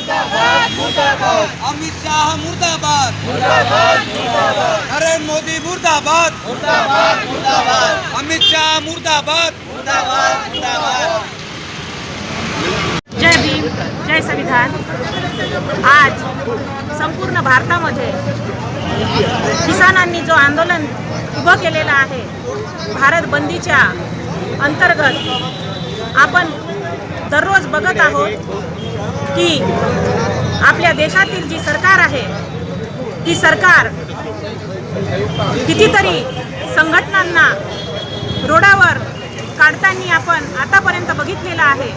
अमित शाह मुर्दाबाद, नरेंद्र मोदी मुर्दाबाद, अमित शाह मुर्दाबाद। जय भीम, जय संविधान। आज संपूर्ण भारतामध्ये किसानांनी जो आंदोलन उभं केलेलं आहे, भारत बंदीच्या अंतर्गत आपण दररोज बघत आहोत की आपल्या देशातील जी सरकार आहे ती सरकार कितीतरी संघटनांना रोडावर काढताना आपण आतापर्यंत बघितलेलं आहे।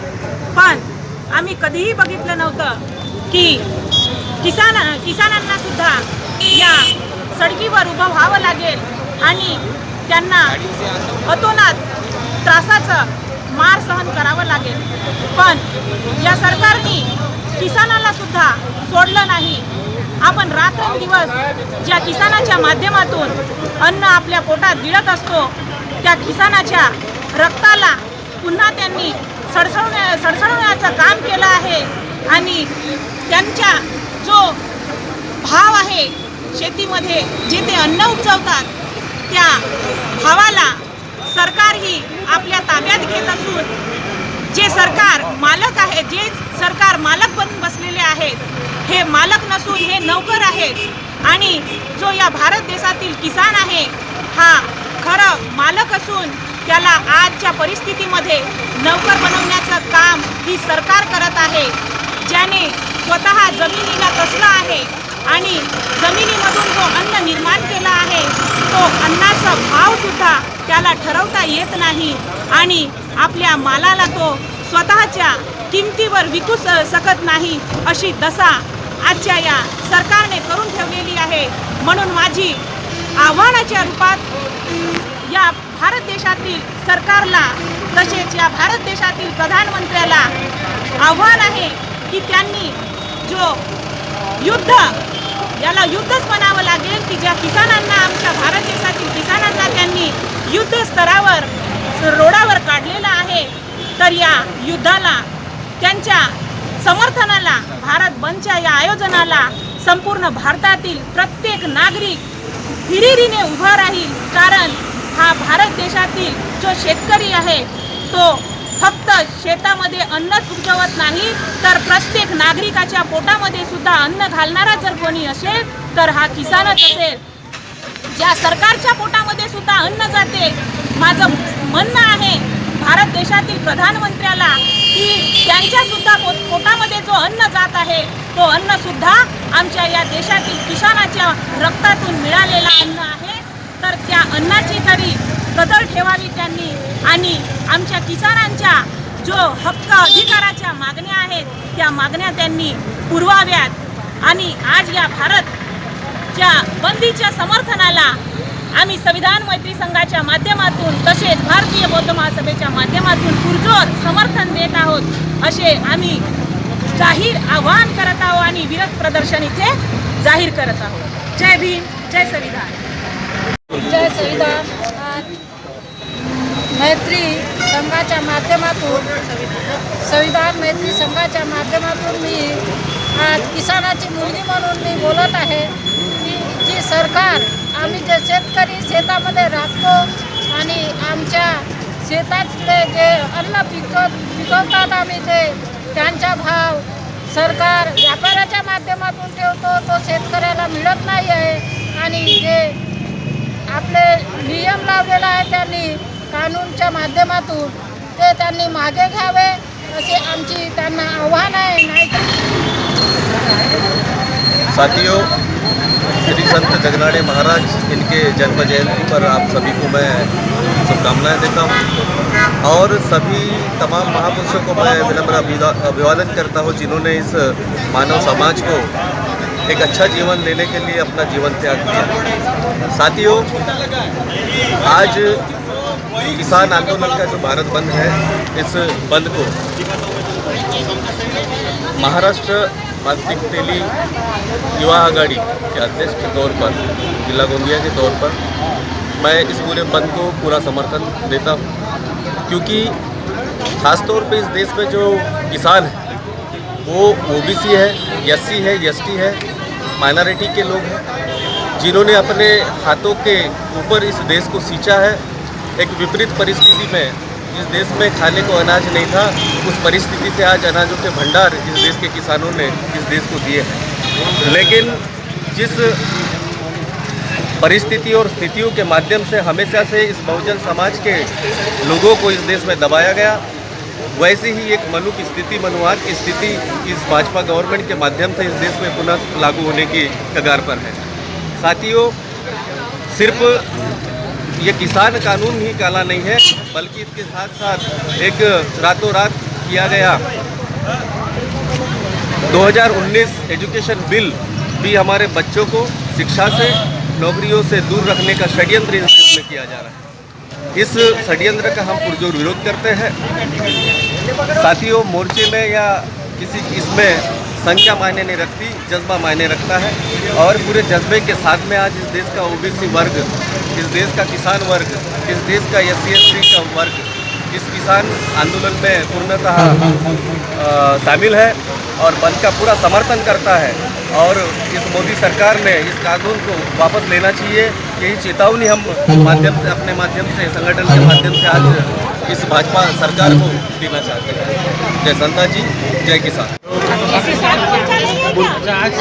पण आम्ही कधीही बघितलं नव्हतं की किसानांना सुद्धा या सडकीवर उभं व्हावं लागेल आणि त्यांना अतोनात त्रासाचं मार सहन करावं लागेल। पण या सरकारने किसानाला सुद्धा सोडलं नाही। आपण रात्रंदिवस ज्या किसानाच्या माध्यमातून अन्न आपल्या पोटात गिळत असतो त्या किसानाच्या रक्ताला पुन्हा त्यांनी सडसडवण्याचं काम केलं आहे आणि त्यांच्या जो भाव आहे शेतीमध्ये जे ते अन्न उपजवतात त्या भावाला सरकार ही आपल्या ताब्यात घेत असून जे सरकार मालक आहे, जे सरकार मालक बनून बसलेले आहेत हे मालक नसून हे नौकर आहेत आणि जो या भारत देशातील किसान आहे हा खरं मालक असून त्याला आजच्या परिस्थितीमध्ये नौकर बनवण्याचं काम ही सरकार करत आहे, ज्याने स्वतः जमिनीला कसलं आहे आणि जमिनीमधून जो अन्न निर्माण केला आहे तो अन्नाचा भाव सुद्धा त्याला ठरवता येत नाही आणि आपल्या मालाला तो स्वतःच्या किमतीवर विकू शकत नाही अशी दशा आजच्या या सरकारने करून ठेवलेली आहे। म्हणून माझी आव्हानाच्या रूपात या भारत देशातील सरकारला तसेच या भारत देशातील प्रधानमंत्र्याला आव्हान आहे की त्यांनी जो युद्ध याला युद्धच म्हणावं लागेल की ज्या किसानांना आमच्या भारत देशातील किसानांना त्यांनी युद्ध स्तरावर रोडावर काढलेलं आहे तर या युद्धाला त्यांच्या समर्थनाला भारत बंदच्या या आयोजनाला संपूर्ण भारतातील प्रत्येक नागरिक हिरिरीने उभा राहील। कारण हा भारत देशातील जो शेतकरी आहे तो फक्त शेतामध्ये अन्नच उपजवत नाही तर प्रत्येक नागरिकाच्या पोटामध्ये सुद्धा अन्न घालणारा जर कोणी असेल तर हा किसानच असेल। ज्या सरकारच्या पोटामध्ये सुद्धा अन्न जाते, माझं म्हणणं आहे भारत देशातील प्रधानमंत्र्याला की त्यांच्या सुद्धा पोटामध्ये जो अन्न जात आहे तो अन्न सुद्धा आमच्या या देशातील किसानाच्या रक्तातून मिळालेला अन्न आहे, तर त्या अन्नाची तरी कदर ठेवावी त्यांनी आणि आमच्या किसानांच्या जो हक्क अधिकाराच्या मागण्या आहेत त्या मागण्या त्यांनी पुरवाव्यात। आणि आज या भारतच्या बंदीच्या समर्थनाला आम्ही संविधान मैत्री संघाच्या माध्यमातून तसेच भारतीय बौद्ध महासभेच्या माध्यमातून पुरजोर समर्थन देत आहोत असे आम्ही जाहीर आवाहन करत आहोत आणि विरोध प्रदर्शन इथे जाहीर करत आहोत। जय भीम, जय संविधान। जय संविधान। मैत्री संघाच्या माध्यमातून संविधान मैत्री संघाच्या माध्यमातून मी आज किसानाची मुलगी म्हणून मी बोलत आहे की जी सरकार आम्ही जे शेतकरी शेतामध्ये राबतो आणि आमच्या शेतातले जे अन्न पिकवतात आम्ही ते त्यांचा भाव सरकार व्यापाराच्या माध्यमातून ठेवतो तो शेतकऱ्याला मिळत नाही आहे आणि जे आपले नियम लावलेला आहे त्यांनी कानूनच्या माध्यमातून ते त्यांनी मागे घ्यावे असे आमची त्यांना आव्हान आहे। नाहीतर साथियों, श्री संत जगनाड़े महाराज इनके जन्म जयंती पर आप सभी को मैं शुभकामनाएं देता हूं और सभी तमाम महापुरुषों को मैं विनम्र अभिवादन करता हूं जिन्होंने इस मानव समाज को एक अच्छा जीवन लेने के लिए अपना जीवन त्याग किया। साथियों, आज किसान आंदोलन का जो भारत बंद है, इस बंद को महाराष्ट्र मानसिक तेली युवा आघाड़ी के अध्यक्ष के तौर पर, जिला गोंदिया के तौर पर मैं इस पूरे बंद को पूरा समर्थन देता हूँ, क्योंकि ख़ासतौर पे इस देश में जो किसान हैं वो ओबीसी है, एससी है, एसटी है, माइनॉरिटी के लोग हैं, जिन्होंने अपने हाथों के ऊपर इस देश को सींचा है। एक विपरीत परिस्थिति में जिस देश में खाने को अनाज नहीं था, उस परिस्थिति से आज अनाजों के भंडार इस देश के किसानों ने इस देश को दिए हैं। लेकिन जिस परिस्थिति और स्थितियों के माध्यम से हमेशा से इस बहुजन समाज के लोगों को इस देश में दबाया गया, वैसे ही एक मनुक स्थिति, मनुवाद की स्थिति इस भाजपा गवर्नमेंट के माध्यम से इस देश में पुनः लागू होने की कगार पर है। साथियों, सिर्फ ये किसान कानून ही काला नहीं है, बल्कि इसके साथ साथ एक रातों रात किया गया 2019 एजुकेशन बिल भी हमारे बच्चों को शिक्षा से, नौकरियों से दूर रखने का षड्यंत्र इस देश में किया जा रहा है। इस षड्यंत्र का हम पुरजोर विरोध करते हैं। साथियों, मोर्चे में या किसी इसमें संख्या मायने नहीं रखती, जज्बा मायने रखता है। और पूरे जज्बे के साथ में आज इस देश का ओबीसी वर्ग, इस देश का किसान वर्ग, इस देश का एससी एसटी का वर्ग इस किसान आंदोलन में पूर्णतः शामिल है और बंद का पूरा समर्थन करता है। और इस मोदी सरकार ने इस कानून को वापस लेना चाहिए, यही चेतावनी हम अपने माध्यम से, संगठन के माध्यम से आज इस भाजपा सरकार को देना चाहते हैं। जय संता जी, जय किसान।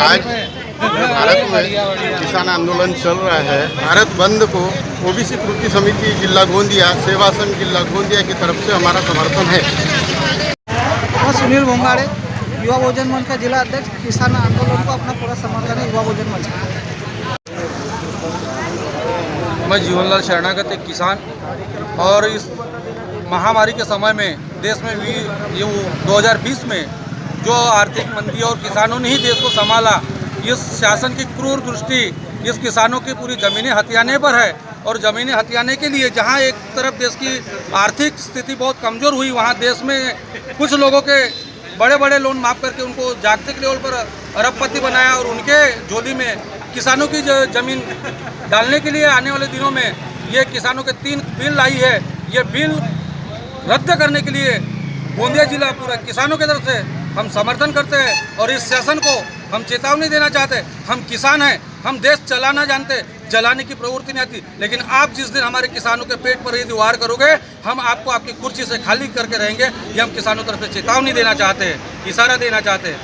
आज भारत में किसान आंदोलन चल रहा है। भारत बंद को ओबीसी कृति समिति जिला गोंदिया, सेवा संघ जिला गोंदिया की तरफ से हमारा समर्थन है। मैं सुनील भोंगाड़े, युवा बहुजन मंच का जिला अध्यक्ष। किसान आंदोलन को अपना पूरा समर्थन है युवा बहुजन मंच का। मैं जीवनलाल शरणागत, एक किसान, और इस महामारी के समय में देश में भी ये 2020 में जो आर्थिक मंदी और किसानों ने ही देश को संभाला, इस शासन की क्रूर दृष्टि इस किसानों की पूरी ज़मीनें हथियाने पर है। और ज़मीनें हथियाने के लिए जहां एक तरफ देश की आर्थिक स्थिति बहुत कमज़ोर हुई, वहां देश में कुछ लोगों के बड़े बड़े लोन माफ़ करके उनको जागतिक लेवल पर अरबपति बनाया और उनके झोली में किसानों की ज़मीन डालने के लिए आने वाले दिनों में ये किसानों के 3 बिल लाई है। ये बिल रद्द करने के लिए गोंदिया जिला पूरा किसानों की तरफ से हम समर्थन करते हैं और इस शासन को हम चेतावनी देना चाहते हैं। हम किसान हैं, हम देश चलाना जानते, जलाने की प्रवृत्ति नहीं आती, लेकिन आप जिस दिन हमारे किसानों के पेट पर यदि वार करोगे, हम आपको आपकी कुर्सी से खाली करके रहेंगे। ये हम किसानों की तरफ से चेतावनी देना चाहते हैं, इशारा देना चाहते हैं।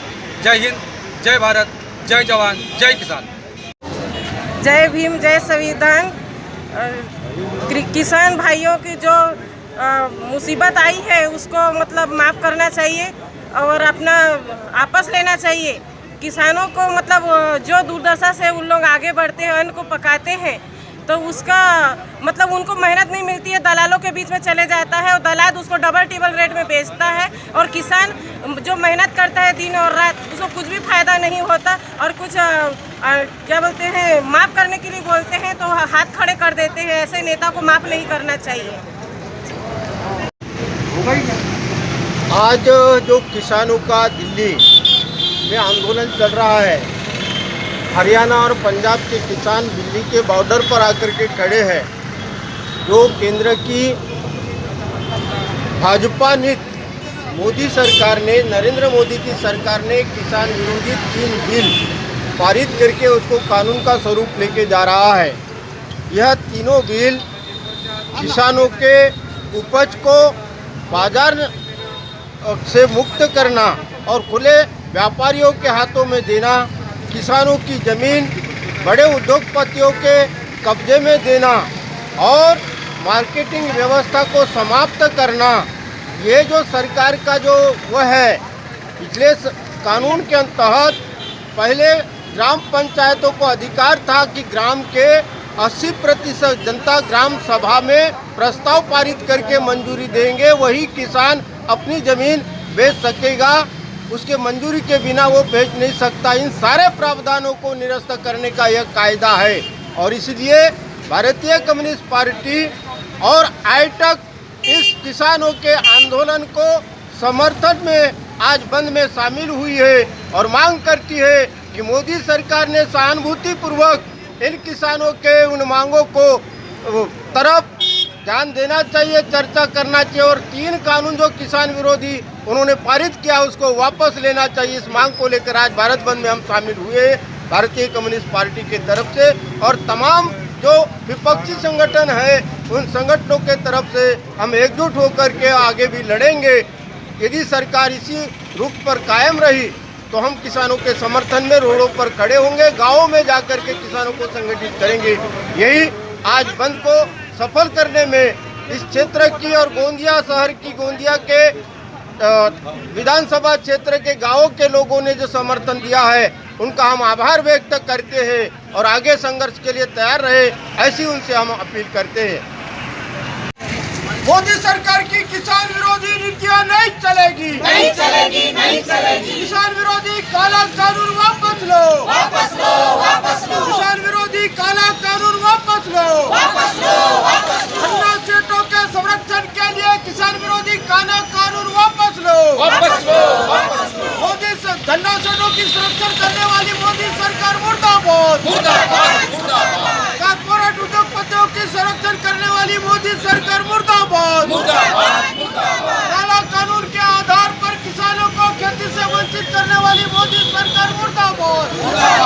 जय हिंद, जय भारत, जय जवान, जय किसान। जय भीम, जय संविधान। किसान भाइयों की जो मुसीबत आई है उसको मतलब माफ़ करना चाहिए और अपना आपस लेना चाहिए। किसानों को मतलब जो दुर्दशा से उन लोग आगे बढ़ते हैं, अन्न को पकाते हैं, तो उसका मतलब उनको मेहनत नहीं मिलती है, दलालों के बीच में चले जाता है और दलाल उसको डबल टिबल रेट में बेचता है। और किसान जो मेहनत करता है दिन और रात, उसको कुछ भी फायदा नहीं होता। और कुछ क्या बोलते हैं, माफ़ करने के लिए बोलते हैं तो हाथ खड़े कर देते हैं। ऐसे नेता को माफ़ नहीं करना चाहिए। आज जो किसानों का दिल्ली में आंदोलन चल रहा है, हरियाणा और पंजाब के किसान दिल्ली के बॉर्डर पर आकर के खड़े हैं। जो केंद्र की भाजपा नीति मोदी सरकार ने, नरेंद्र मोदी की सरकार ने किसान विरोधी 3 बिल पारित करके उसको कानून का स्वरूप लेके जा रहा है। यह तीनों बिल किसानों के उपज को बाजार से मुक्त करना और खुले व्यापारियों के हाथों में देना, किसानों की ज़मीन बड़े उद्योगपतियों के कब्जे में देना और मार्केटिंग व्यवस्था को समाप्त करना, ये जो सरकार का जो वह है। पिछले कानून के तहत पहले ग्राम पंचायतों को अधिकार था कि ग्राम के 80% जनता ग्राम सभा में प्रस्ताव पारित करके मंजूरी देंगे, वही किसान अपनी ज़मीन बेच सकेगा। उसके मंजूरी के बिना वो बेच नहीं सकता। इन सारे प्रावधानों को निरस्त करने का यह कायदा है और इसलिए भारतीय कम्युनिस्ट पार्टी और आईटक इस किसानों के आंदोलन को समर्थन में आज बंद में शामिल हुई है और मांग करती है कि मोदी सरकार ने सहानुभूतिपूर्वक इन किसानों के उन मांगों को तरफ ध्यान देना चाहिए, चर्चा करना चाहिए और 3 कानून जो किसान विरोधी उन्होंने पारित किया उसको वापस लेना चाहिए। इस मांग को लेकर आज भारत बंद में हम शामिल हुए भारतीय कम्युनिस्ट पार्टी की तरफ से और तमाम जो विपक्षी संगठन है उन संगठनों के तरफ से हम एकजुट होकर के आगे भी लड़ेंगे। यदि सरकार इसी रुख पर कायम रही तो हम किसानों के समर्थन में रोडों पर खड़े होंगे, गाँवों में जाकर के किसानों को संगठित करेंगे। यही आज बंद को सफल करने में इस क्षेत्र की और गोंदिया शहर की, गोंदिया के विधानसभा क्षेत्र के गांवों के लोगों ने जो समर्थन दिया है उनका हम आभार व्यक्त करते हैं और आगे संघर्ष के लिए तैयार रहे, ऐसी उनसे हम अपील करते हैं। मोदी सरकार की किसान विरोधी नीतियां नहीं चलेगी, नहीं चलेगी, नहीं चलेगी। किसान विरोधी काला कानून वापस लो, वापस लो, वापस लो। किसान विरोधी काला कानून वापस लो, वापस लो, वापस लो। धन्ना सेठों के संरक्षण के लिए किसान विरोधी काला कानून वापस लो, वापस लो, वापस लो। मोदी धन्ना सेठों की संरक्षण करने वाली मोदी सरकार मुर्दाबाद, मुर्दाबाद, मुर्दाबाद। कॉर्पोरेट उद्योगपतियों की संरक्षण करने वाली मोदी सरकार मुर्दाबाद, मुर्दाबाद, मुर्दाबाद। काला कानून के आधार पर किसानों को खेती से वंचित करने वाली मोदी सरकार मुर्दाबाद, मुर्दाबाद।